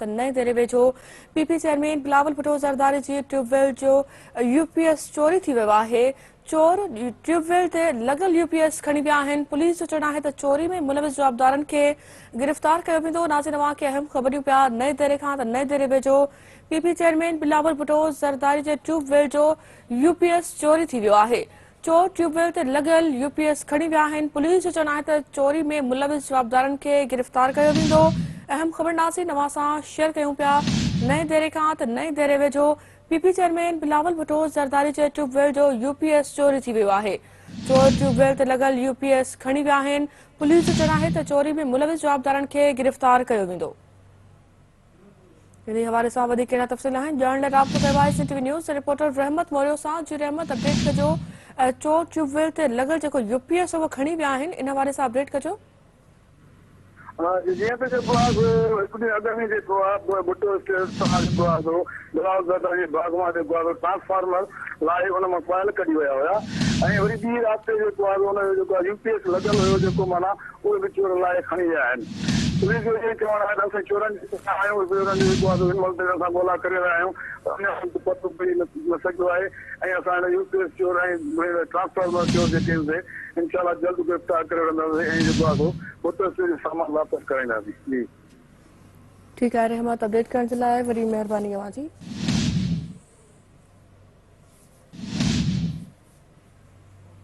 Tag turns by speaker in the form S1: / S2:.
S1: नए दरे वेझो पीपी चेयरमैन बिलावल भुट्टो ज़रदारी जी ट्यूबवेल जो यूपीएस चोरी थी वियो आहे। चोर ट्यूबवेल ते लॻल यूपीएस खणी विया आहिनि। पुलिस जो चवणु आहे त चोरी में मुलविस जवाबदारनि खे गिरफ़्तार कयो वेंदो। नाज़रीन, अवां खे अहम ख़बरूं पिया नए दरे खां त नए दरे वेझो पीपी चेयरमैन बिलावल भुट्टो ज़रदारी जे ट्यूबवेल जो यूपीएस चोरी थी वियो आहे। चोर ट्यूबवेल ते लॻल यूपीएस खणी विया आहिनि। पुलिस जो चवणु आहे त चोरी में मुलविस जवाबदारनि खे गिरफ़्तार कयो वेंदो। अहम ख़बर नाज़रीन अवां सां शेयर कयूं पिया नए दरे खां त नए दरे वेझो पीपी चेयरमैन बिलावल भुट्टो ज़रदारी जे ट्यूबवेल जो यूपीएस चोरी थी वियो आहे। चोर ट्यूबवेल ते लॻल यूपीएस खणी विया आहिनि। पुलिस जो चवणु आहे त चोरी में मुलविस जवाबदारनि खे गिरफ़्तार कयो वेंदो। इन हवाले सां वधीक कहिड़ा तफ़सील आहिनि ॼाणण लाइ राब्तो कयो आहे सिटी न्यूज़ रिपोर्टर रहमत मौर्य सां। जी रहमत, अपडेट कजो। चोर ट्यूबवेल ते लॻल जेको यूपीएस उहो खणी विया आहिनि, इन हवाले सां अपडेट कजो।
S2: जीअं त जेको आहे हिकु ॾींहुं अॻु में जेको आहे भुट्टो जेको आहे बिलावल ज़रदारी जे बाग मां जेको आहे ट्रांसफार्मर लाहे हुन मां कॉइल कढी विया हुया ऐं वरी ॿी राति ते जेको आहे हुनजो जेको आहे यूपीएस लॻल हुयो जेको माना उहे बि चोर लाहे खणी विया आहिनि। पुलिस जो इहो चवणु आहे त असां चोरनि आहियूं चोरनि जो जेको आहे हिन महिल ते असां ॻोल्हा करे रहिया आहियूं। अञा पतो पई न सघियो आहे ऐं असां हिन यूपीएस चोर ऐं ट्रांसफार्मर चोर जेके आहिनि इनशाला जल्द गिरफ़्तार करे वठंदासीं ऐं जेको आहे भुट्टो जो सामान वापसि कराईंदासीं। जी
S1: ठीकु आहे रहमत, अपडेट करण जे लाइ वरी महिरबानी अवां जी।